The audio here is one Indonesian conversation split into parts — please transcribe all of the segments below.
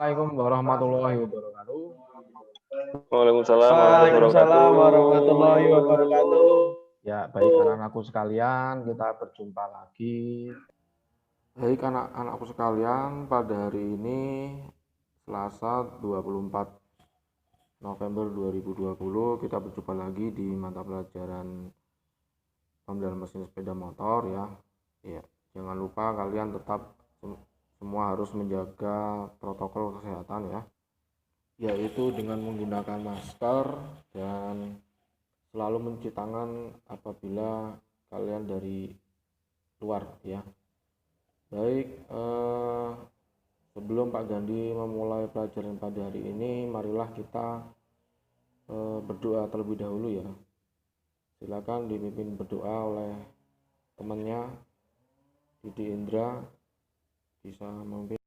Assalamualaikum warahmatullahi wabarakatuh. Waalaikumsalam warahmatullahi Waalaikumsalam warahmatullahi wabarakatuh. wabarakatuh. Ya, baik anak-anakku sekalian, kita berjumpa lagi. Baik anak-anakku sekalian, pada hari ini Selasa 24 November 2020 kita berjumpa lagi di mata pelajaran pemeliharaan mesin sepeda motor ya. Ya, jangan lupa kalian tetap semua harus menjaga protokol kesehatan ya, yaitu dengan menggunakan masker dan selalu mencuci tangan apabila kalian dari luar ya. Baik, sebelum Pak Gandhi memulai pelajaran pada hari ini, marilah kita berdoa terlebih dahulu ya. Silakan dipimpin berdoa oleh temannya Didi Indra, bisa memimpin.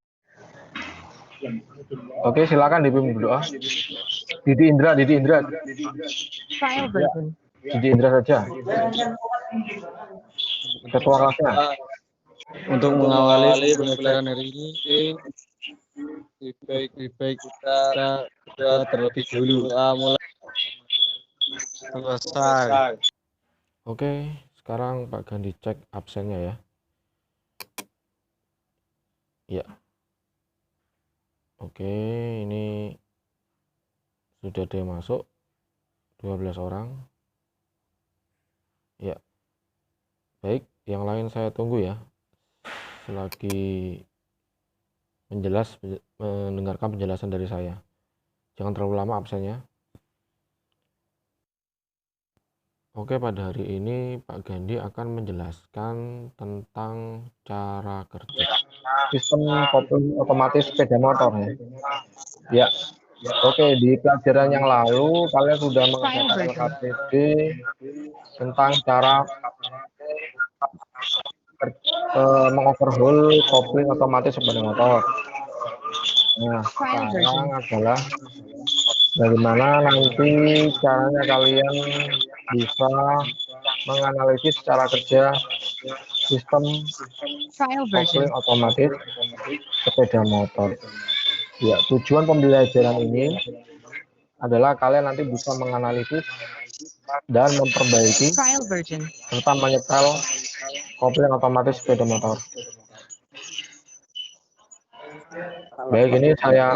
Oke, silakan dipimpin berdoa. Didi Indra. Trial version. Didi Indra saja. Ketua kelasnya. Untuk mengawali pembelajaran hari ini, lebih baik kita terlebih dahulu mulai selesai. Oke, sekarang Pak Gandhi cek absennya ya. Ya. Oke, ini sudah ada yang masuk 12 orang. Ya. Baik, yang lain saya tunggu ya. Selagi mendengarkan penjelasan dari saya. Jangan terlalu lama absennya. Oke, pada hari ini Pak Gandhi akan menjelaskan tentang cara kerja sistem kopling otomatis sepeda motor ya. Ya. Oke, di pelajaran yang lalu kalian sudah mengerjakan LKPD tentang cara mengoverhaul kopling otomatis sepeda motor. Nah, sekarang adalah bagaimana nanti caranya kalian bisa menganalisis cara kerja sistem kopling otomatis sepeda motor. Ya, tujuan pembelajaran ini adalah kalian nanti bisa menganalisis dan memperbaiki serta menyetel kopling otomatis sepeda motor. Baik, ini saya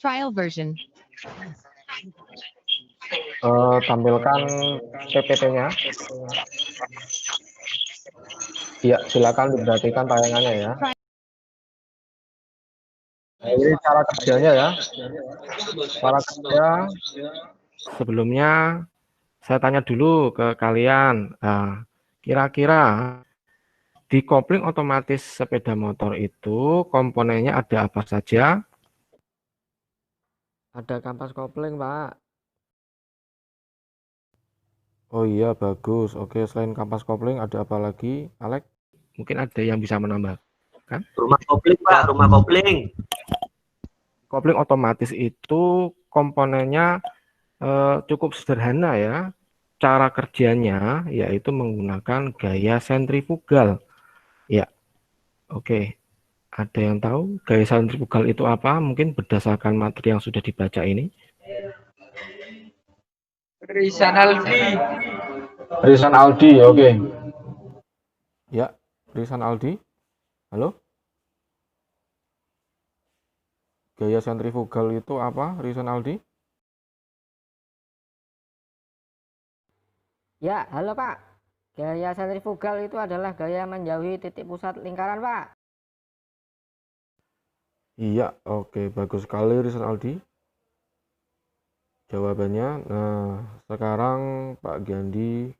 Trial version. tampilkan PPT-nya. Ya, silakan diperhatikan tayangannya ya. Nah, ini cara kerjanya ya. Cara kerja sebelumnya saya tanya dulu ke kalian. Nah, kira-kira di kopling otomatis sepeda motor itu komponennya ada apa saja? Ada kampas kopling, Pak. Oh iya, bagus. Oke, selain kampas kopling ada apa lagi, Alex? Mungkin ada yang bisa menambahkan? Rumah kopling, Pak, rumah kopling. Kopling otomatis itu komponennya cukup sederhana ya. Cara kerjanya yaitu menggunakan gaya sentrifugal. Ya, oke. Ada yang tahu gaya sentrifugal itu apa? Mungkin berdasarkan materi yang sudah dibaca ini. Risan Aldi, oke. Ya, Risan Aldi. Halo? Gaya sentrifugal itu apa, Risan Aldi? Ya, halo Pak. Gaya sentrifugal itu adalah gaya menjauhi titik pusat lingkaran, Pak. Iya, oke, bagus sekali Risan Aldi jawabannya. Nah, sekarang Pak Gandhi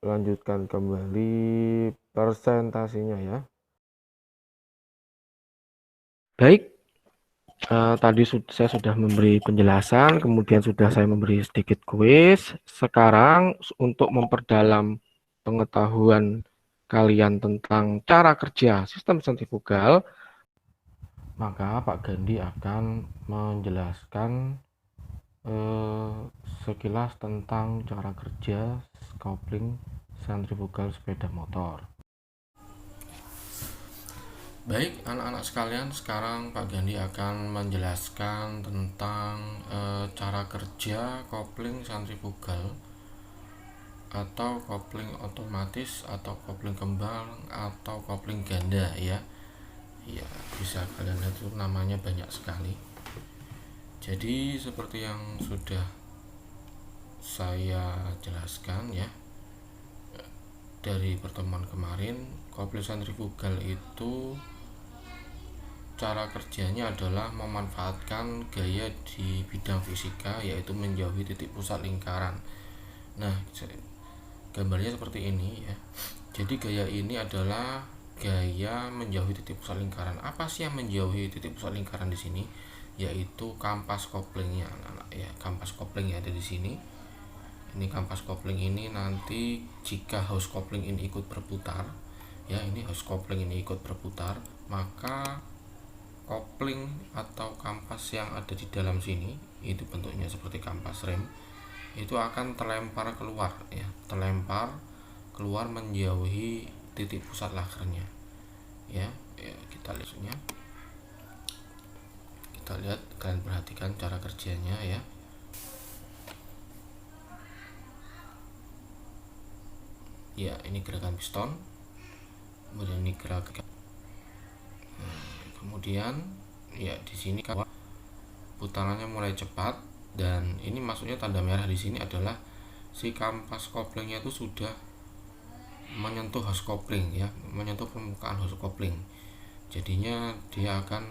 lanjutkan kembali presentasinya ya. Baik, tadi saya sudah memberi penjelasan, kemudian sudah saya memberi sedikit kuis. Sekarang untuk memperdalam pengetahuan kalian tentang cara kerja sistem sentrifugal, maka Pak Gandhi akan menjelaskan sekilas tentang cara kerja kopling sentrifugal sepeda motor. Baik, anak-anak sekalian, sekarang Pak Gandhi akan menjelaskan tentang cara kerja kopling sentrifugal atau kopling otomatis atau kopling kembang atau kopling ganda ya. Ya, bisa kalian lihat itu namanya banyak sekali. Jadi seperti yang sudah saya jelaskan ya dari pertemuan kemarin, kopling sentrifugal itu cara kerjanya adalah memanfaatkan gaya di bidang fisika, yaitu menjauhi titik pusat lingkaran. Nah, gambarnya seperti ini ya. Jadi gaya ini adalah gaya menjauhi titik pusat lingkaran. Apa sih yang menjauhi titik pusat lingkaran di sini? Yaitu kampas koplingnya, anak-anak ya. Kampas kopling yang ada di sini. Ini kampas kopling ini nanti jika house kopling ini ikut berputar, ya ini house kopling ini ikut berputar, maka kopling atau kampas yang ada di dalam sini, itu bentuknya seperti kampas rem, itu akan terlempar keluar ya, terlempar keluar menjauhi titik pusat lakarnya ya, kita lihatnya, kita lihat, kalian perhatikan cara kerjanya ya. Ya, ini gerakan piston, kemudian ini gerakan, kemudian ya di sini putarannya mulai cepat, dan ini maksudnya tanda merah di sini adalah si kampas koplingnya itu sudah menyentuh house kopling ya, menyentuh permukaan house kopling. Jadinya dia akan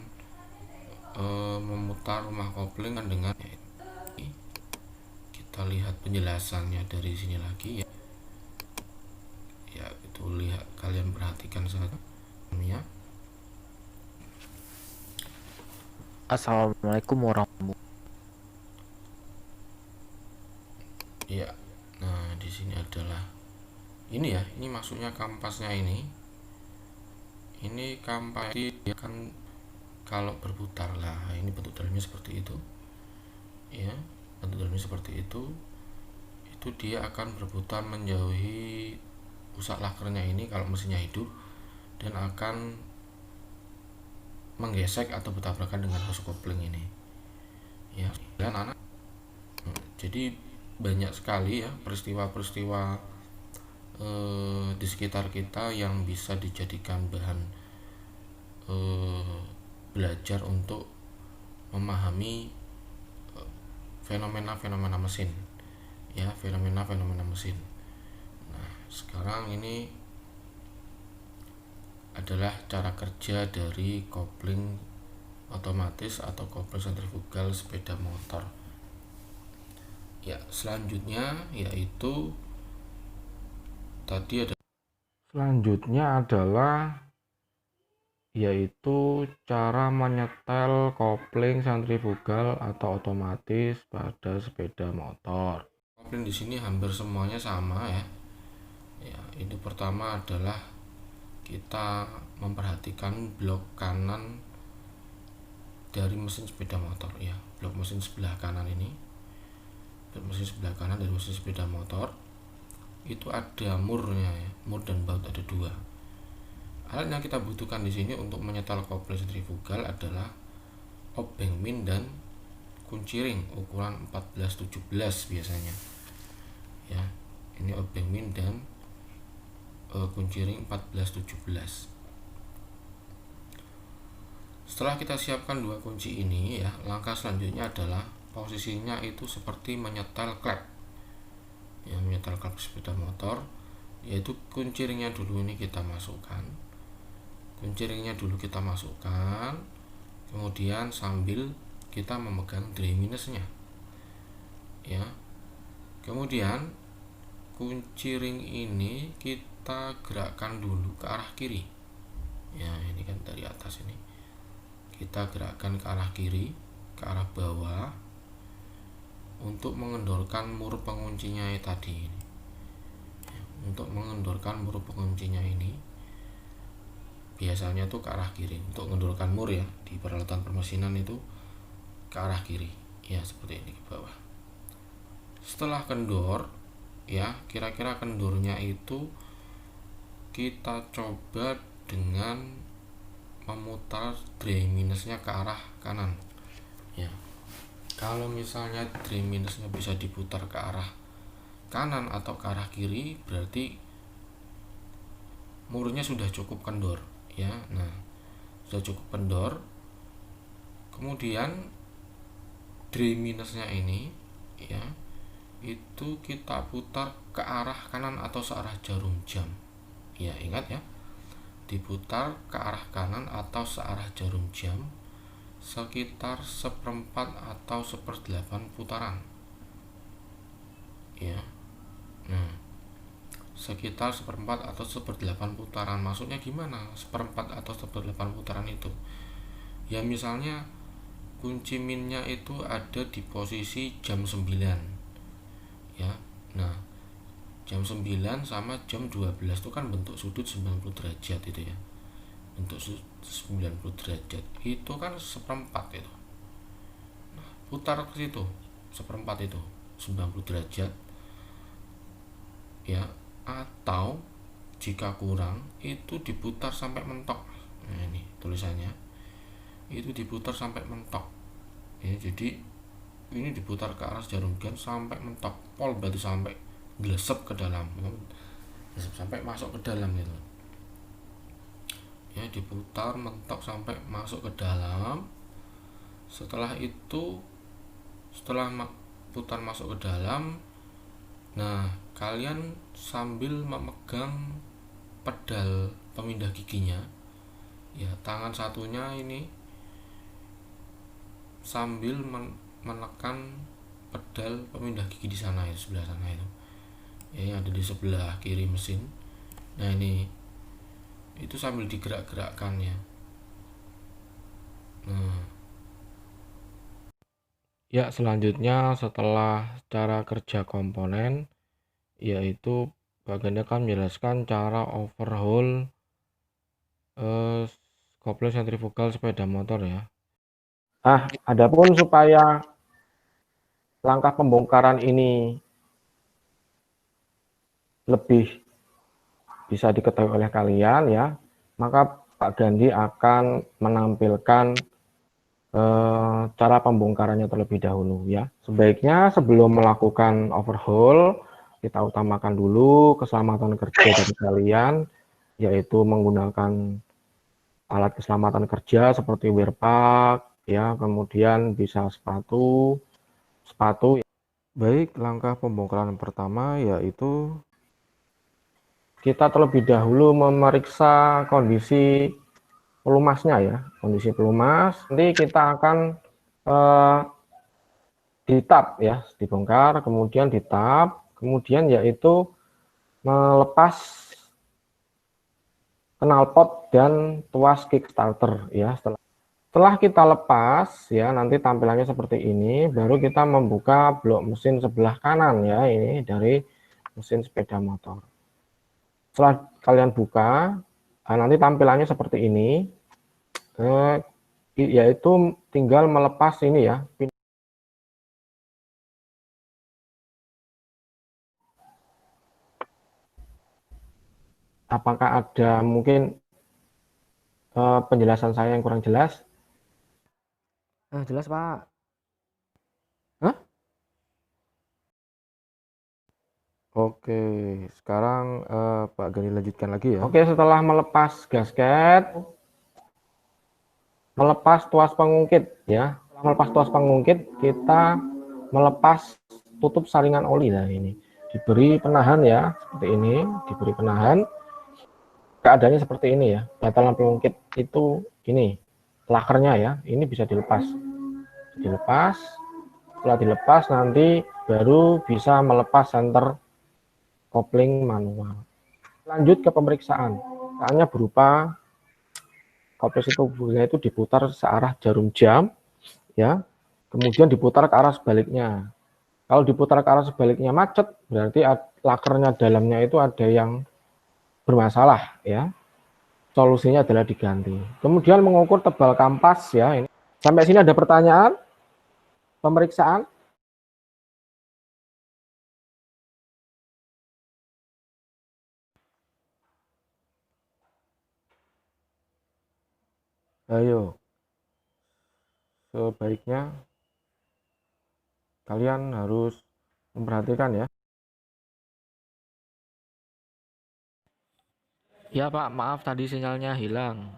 memutar rumah kopling dengan kita lihat penjelasannya dari sini lagi ya. Ya, itu lihat, kalian perhatikan saja ya. Assalamualaikum warahmatullahi. Ya, nah di sini adalah ini ya, ini maksudnya kampasnya ini kampas dia kan kalau berputar lah, ini bentuk dalamnya seperti itu ya, bentuk dalamnya seperti itu dia akan berputar menjauhi pusat lakernya ini kalau mesinnya hidup, dan akan menggesek atau bertabrakan dengan house kopling ini ya. Dan anak, jadi banyak sekali ya peristiwa-peristiwa di sekitar kita yang bisa dijadikan bahan belajar untuk memahami fenomena-fenomena mesin ya, fenomena-fenomena mesin. Nah, sekarang ini adalah cara kerja dari kopling otomatis atau kopling sentrifugal sepeda motor. Ya, selanjutnya yaitu tadi ada selanjutnya adalah yaitu cara menyetel kopling sentrifugal atau otomatis pada sepeda motor. Kopling di sini hampir semuanya sama ya. Ya, itu pertama adalah kita memperhatikan blok kanan dari mesin sepeda motor ya, blok mesin sebelah kanan ini, blok mesin sebelah kanan dari mesin sepeda motor itu ada murnya ya, mur dan baut ada dua. Alat yang kita butuhkan di sini untuk menyetel kopling sentrifugal adalah obeng min dan kunci ring ukuran 14-17 biasanya ya. Ini obeng min dan kunci ring 14-17. Setelah kita siapkan dua kunci ini ya, langkah selanjutnya adalah posisinya itu seperti menyetel klep ya, menyetel klep sepeda motor, yaitu kunci ringnya dulu ini kita masukkan, kemudian sambil kita memegang delay minusnya ya. Kemudian kunci ring ini kita gerakkan dulu ke arah kiri ya, ini kan dari atas ini kita gerakkan ke arah kiri, ke arah bawah untuk mengendorkan mur penguncinya tadi ini ya, untuk mengendorkan mur penguncinya ini biasanya tuh ke arah kiri. Untuk mengendorkan mur ya di peralatan permesinan itu ke arah kiri ya, seperti ini ke bawah. Setelah kendor ya, kira-kira kendornya itu kita coba dengan memutar dry minusnya ke arah kanan ya. Kalau misalnya dry minusnya bisa diputar ke arah kanan atau ke arah kiri, berarti murnya sudah cukup kendor ya. Nah, sudah cukup kendor. Kemudian dry minusnya ini ya, itu kita putar ke arah kanan atau searah jarum jam ya. Ingat ya, diputar ke arah kanan atau searah jarum jam sekitar 1/4 atau 1/8 putaran ya. Nah, sekitar 1/4 atau 1/8 putaran. Maksudnya gimana 1/4 atau 1/8 putaran itu? Ya misalnya kunci minnya itu ada di posisi jam 9 ya. Nah, jam 9 sama jam 12 itu kan bentuk sudut 90 derajat itu ya. Bentuk sudut 90 derajat itu kan 1/4 itu. Nah, putar ke situ 1/4 itu 90 derajat ya. Atau jika kurang itu diputar sampai mentok. Nah, ini tulisannya itu diputar sampai mentok ya. Jadi ini diputar ke arah jarum jam sampai mentok, pol berarti sampai glesep ke dalam, sampai masuk ke dalam gitu ya. Diputar mentok sampai masuk ke dalam. Setelah itu, setelah putar masuk ke dalam, nah kalian sambil memegang pedal pemindah giginya ya, tangan satunya ini sambil menekan pedal pemindah gigi di sana ya, sebelah sana itu ya, yang ada di sebelah kiri mesin. Nah ini itu sambil digerak-gerakkan ya. Nah ya, selanjutnya setelah cara kerja komponen, yaitu bagiannya akan menjelaskan cara overhaul kopling sentrifugal sepeda motor ya. Adapun supaya langkah pembongkaran ini lebih bisa diketahui oleh kalian ya, maka Pak Gandhi akan menampilkan cara pembongkarannya terlebih dahulu ya. Sebaiknya sebelum melakukan overhaul, kita utamakan dulu keselamatan kerja dari kalian, yaitu menggunakan alat keselamatan kerja seperti wear pack ya, kemudian bisa sepatu. Baik, langkah pembongkaran pertama yaitu kita terlebih dahulu memeriksa kondisi pelumasnya ya, kondisi pelumas. Nanti kita akan ditap ya, dibongkar, kemudian ditap, kemudian yaitu melepas knalpot dan tuas kickstarter ya. Setelah kita lepas ya, nanti tampilannya seperti ini. Baru kita membuka blok mesin sebelah kanan ya, ini dari mesin sepeda motor. Setelah kalian buka, nanti tampilannya seperti ini, yaitu tinggal melepas ini ya. Apakah ada mungkin penjelasan saya yang kurang jelas? Jelas Pak. Hah? Oke, sekarang Pak Gani lanjutkan lagi ya. Oke, setelah melepas gasket, melepas tuas pengungkit ya. Setelah melepas tuas pengungkit, kita melepas tutup saringan oli. Nah ini diberi penahan ya, seperti ini, diberi penahan. Keadaannya seperti ini ya. Batalan pengungkit itu ini lakernya ya, ini bisa dilepas. Setelah dilepas nanti baru bisa melepas senter kopling manual. Lanjut ke pemeriksaan. Caranya berupa kopling sentrifugalnya itu diputar searah jarum jam ya. Kemudian diputar ke arah sebaliknya. Kalau diputar ke arah sebaliknya macet, berarti lakernya dalamnya itu ada yang bermasalah ya. Solusinya adalah diganti. Kemudian mengukur tebal kampas ya. Ini. Sampai sini ada pertanyaan? Pemeriksaan? Ayo, sebaiknya kalian harus memperhatikan ya. Ya Pak, maaf tadi sinyalnya hilang.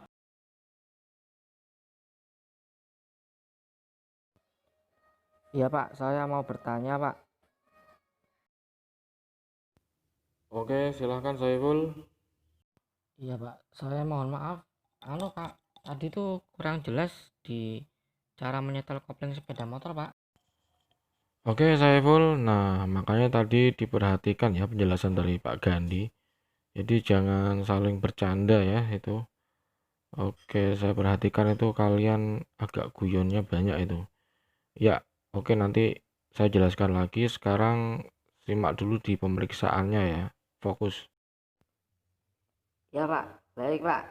Iya Pak, saya mau bertanya Pak. Oke, silahkan Saiful. Iya Pak, saya mohon maaf. Halo Pak, tadi tuh kurang jelas di cara menyetel kopling sepeda motor Pak. Oke Saiful, nah makanya tadi diperhatikan ya penjelasan dari Pak Gandhi. Jadi jangan saling bercanda ya itu. Oke, saya perhatikan itu kalian agak guyonnya banyak itu. Ya, oke nanti saya jelaskan lagi. Sekarang simak dulu di pemeriksaannya ya. Fokus. Ya Pak, baik Pak.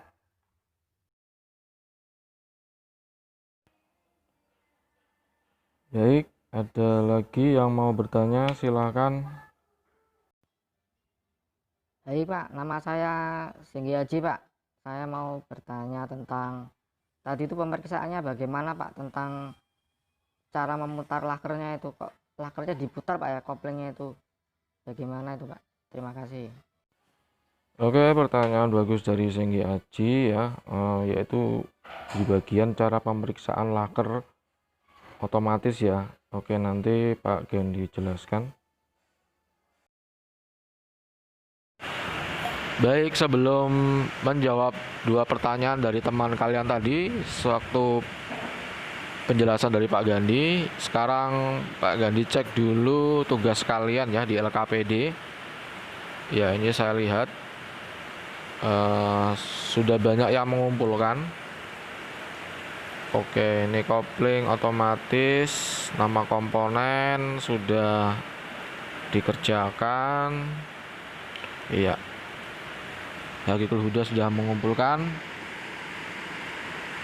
Baik, ada lagi yang mau bertanya, silakan. Hai Pak, nama saya Singgi Haji Pak. Saya mau bertanya tentang tadi itu pemeriksaannya bagaimana Pak, tentang cara memutar lakernya itu, kok lakernya diputar Pak ya, koplingnya itu bagaimana itu Pak? Terima kasih. Oke, pertanyaan bagus dari Senggi Aji ya, yaitu di bagian cara pemeriksaan laker otomatis ya. Oke, nanti Pak Gandhi jelaskan. Baik, sebelum menjawab dua pertanyaan dari teman kalian tadi, sewaktu penjelasan dari Pak Gandhi, sekarang Pak Gandhi cek dulu tugas kalian ya di LKPD. Ya, ini saya lihat sudah banyak yang mengumpulkan. Oke, ini kopling otomatis, nama komponen sudah dikerjakan. Iya. Hakikul Huda sudah mengumpulkan,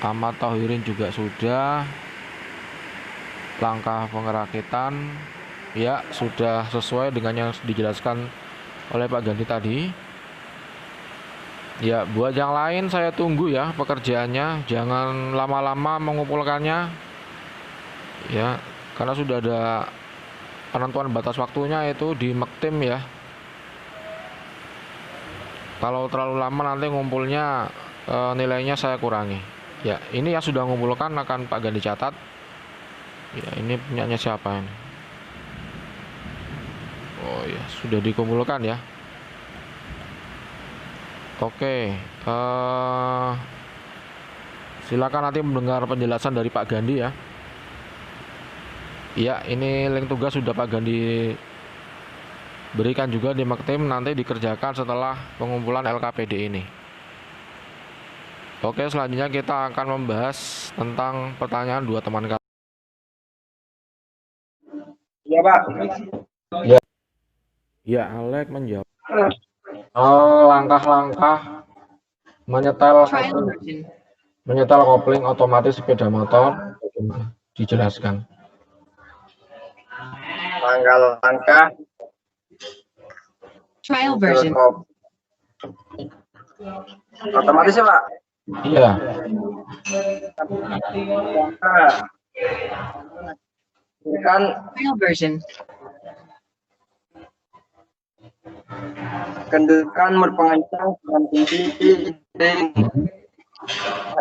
Ahmad Tahirin juga sudah, langkah pengerakitan ya sudah sesuai dengan yang dijelaskan oleh Pak Gandhi tadi. Ya, buat yang lain saya tunggu ya pekerjaannya, jangan lama-lama mengumpulkannya ya, karena sudah ada penentuan batas waktunya itu di Mektim ya. Kalau terlalu lama nanti ngumpulnya nilainya saya kurangi. Ya, ini yang sudah mengumpulkan akan Pak Gandhi catat. Ya, ini punyanya siapa ini? Oh ya, sudah dikumpulkan ya. Oke, silakan nanti mendengar penjelasan dari Pak Gandhi ya. Ya, ini link tugas sudah Pak Gandhi berikan juga di Mektim, nanti dikerjakan setelah pengumpulan LKPD ini. Oke, selanjutnya kita akan membahas tentang pertanyaan dua teman kalian. Iya, Pak. Ya, ya Alek menjawab. Langkah-langkah menyetel kopling otomatis sepeda motor, bagaimana? Dijelaskan. Langkah-langkah Trial version. otomatis ya, Pak. Iya. Kan Trial version. kendukan berpengancang dengan kunci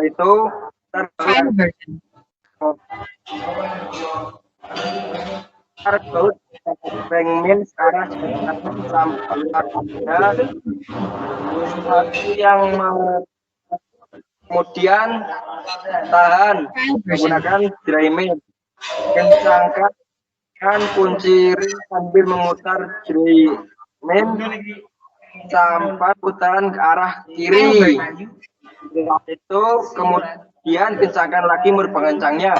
itu Trial version. terbaut pengmin sekarang sampai ada sesuatu yang kemudian tahan menggunakan dryman, kencangkan kunci ring sambil memutar dryman sampai putaran ke arah kiri. Itu kemudian kencangkan lagi mur pengencangnya.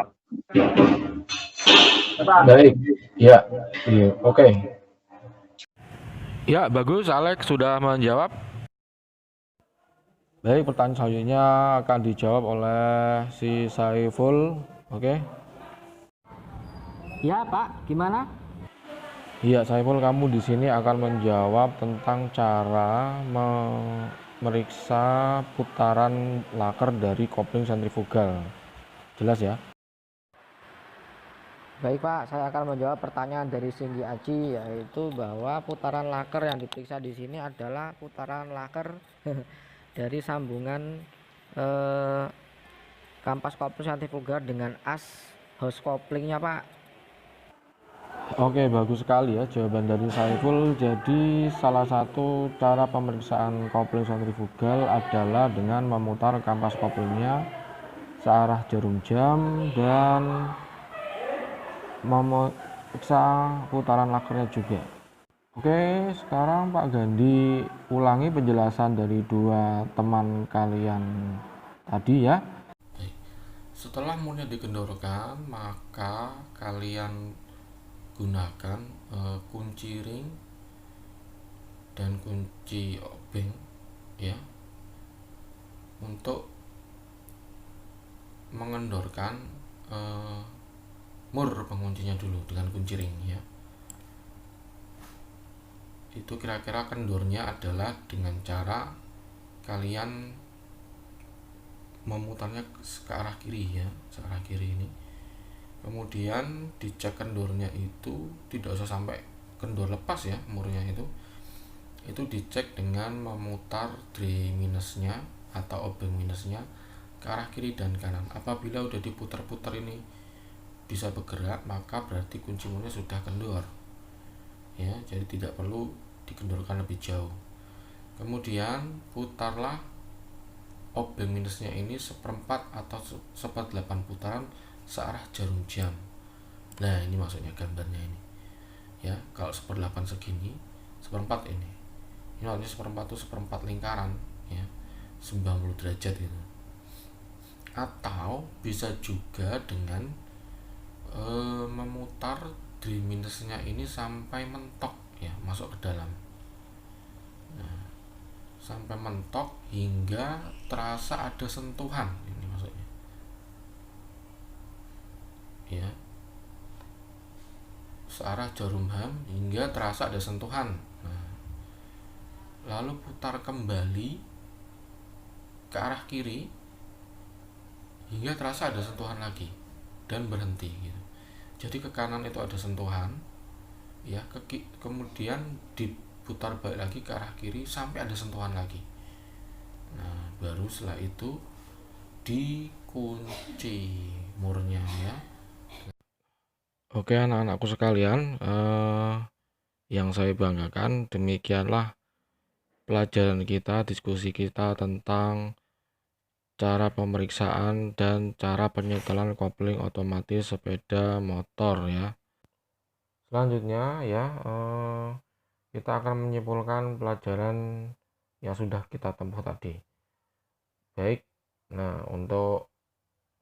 Baik, ya, iya, oke. Ya, bagus, Alex sudah menjawab. Baik, pertanyaan selanjutnya akan dijawab oleh si Saiful, oke? Ya Pak, gimana? Iya, Saiful, kamu di sini akan menjawab tentang cara meriksa putaran laker dari kopling sentrifugal. Jelas ya? Baik Pak, saya akan menjawab pertanyaan dari Singgi Aji, yaitu bahwa putaran laker yang diperiksa di sini adalah putaran laker dari sambungan kampas kopling sentrifugal dengan as hose couplingnya Pak. Oke, bagus sekali ya jawaban dari Saiful. Jadi salah satu cara pemeriksaan kopling sentrifugal adalah dengan memutar kampas koplingnya searah jarum jam dan memeriksa putaran lakernya juga. Oke, sekarang Pak Gandhi ulangi penjelasan dari dua teman kalian tadi ya. Setelah murnya dikendorkan, maka kalian gunakan kunci ring dan kunci obeng ya untuk mengendorkan mur penguncinya dulu dengan kunci ring ya. Itu kira-kira kendornya adalah dengan cara kalian memutarnya ke arah kiri ya, searah kiri ini. Kemudian dicek kendornya itu tidak usah sampai kendor lepas ya, murnya itu dicek dengan memutar dray minusnya atau obeng minusnya ke arah kiri dan kanan. Apabila udah diputar-putar ini bisa bergerak, maka berarti kunci murnya sudah kendor ya, jadi tidak perlu dikendorkan lebih jauh. Kemudian putarlah obeng minusnya ini 1/4 atau 1/8 putaran searah jarum jam. Nah ini maksudnya gambarnya ini ya, kalau 1/8 segini, 1/4 ini artinya 1/4 itu 1/4 lingkaran ya, 90 derajat itu. Atau bisa juga dengan memutar dray minusnya ini sampai mentok ya, masuk ke dalam. Nah, sampai mentok hingga terasa ada sentuhan, ini maksudnya ya, searah jarum jam hingga terasa ada sentuhan. Nah, lalu putar kembali ke arah kiri hingga terasa ada sentuhan lagi dan berhenti gitu. Jadi ke kanan itu ada sentuhan ya, kemudian diputar balik lagi ke arah kiri sampai ada sentuhan lagi. Nah baru setelah itu dikunci murnya ya. Oke anak-anakku sekalian, yang saya banggakan, demikianlah pelajaran kita, diskusi kita tentang cara pemeriksaan dan cara penyetelan kopling otomatis sepeda motor ya. Selanjutnya ya, kita akan menyimpulkan pelajaran yang sudah kita tempuh tadi. Baik, nah untuk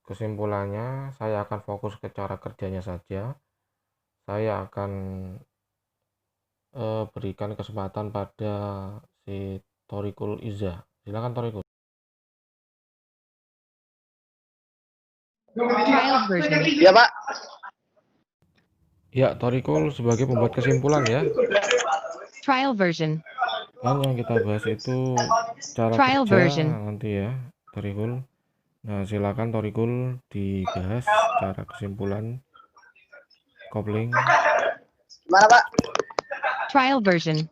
kesimpulannya saya akan fokus ke cara kerjanya saja. Saya akan berikan kesempatan pada si Thorikul Iza. Silakan Thorikul. Trial version. Ya Pak. Ya, Thorikul sebagai pembuat kesimpulan ya. Trial version. Dan yang kita bahas itu cara Trial kerja version. nanti ya, Thorikul. Nah, silakan Thorikul dibahas cara kesimpulan kopling. Gimana Pak? Trial version.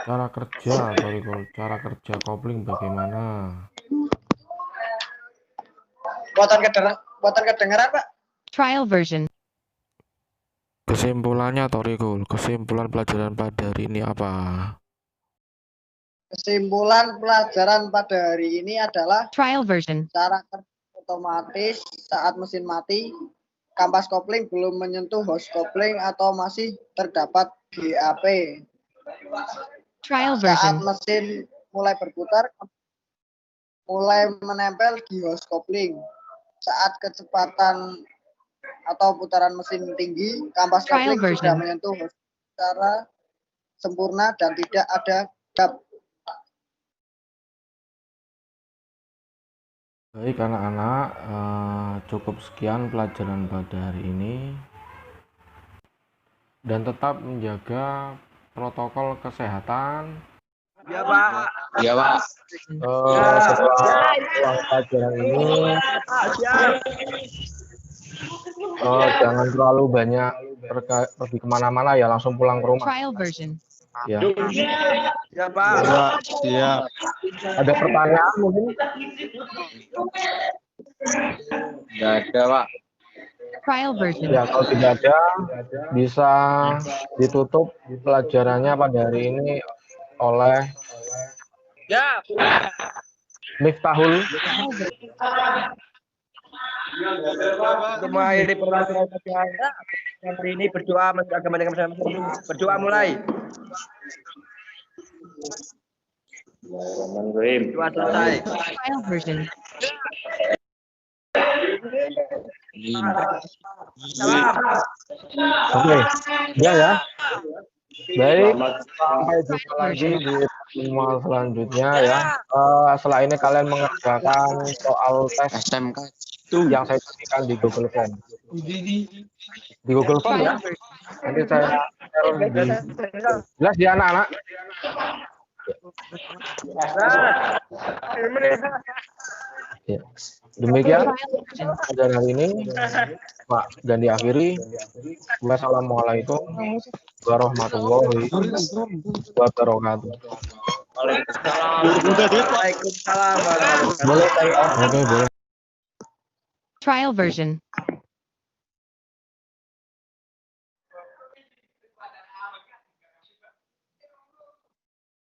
Cara kerja Thorikul, cara kerja kopling bagaimana? Buatan kedengeran Pak. Trial version. Kesimpulannya Thorikul, kesimpulan pelajaran pada hari ini apa? Kesimpulan pelajaran pada hari ini adalah Trial version. cara kerja otomatis saat mesin mati, kampas kopling belum menyentuh hose kopling atau masih terdapat GAP. Trial Saat version. mesin mulai berputar, mulai menempel di hose kopling. Saat kecepatan atau putaran mesin tinggi, kampas Trial kopling sudah version. menyentuh hose secara sempurna dan tidak ada gap. Baik anak-anak, cukup sekian pelajaran pada hari ini. Dan tetap menjaga protokol kesehatan Ya Pak. Setelah uang pelajaran ini jangan terlalu banyak pergi kemana-mana ya, langsung pulang ke rumah Trial version. ya. Ya Pak. Siap. Ada pertanyaan mungkin? Nggak ada Pak. Trial version. Ya, kalau tidak ada, bisa ditutup pelajarannya pada hari ini oleh Miftahul. Untuk mengakhiri pelajaran hari ini berdoa masuk agama dengan masing-masing. Berdoa mulai. Doa selesai. Trial version. Oke, ya. Baik, sampai jumpa lagi di pertemuan selanjutnya ya. Setelah ini kalian mengerjakan soal tes SMK yang saya berikan di Google Form. Di Google Form ya. Nanti saya share di jelas di anak-anak. Ya. Demikian pelajaran hari ini Pak dan diakhiri. Wassalamualaikum warahmatullahi wabarakatuh. Waalaikumsalam. Boleh saya? Oke, boleh. Trial version.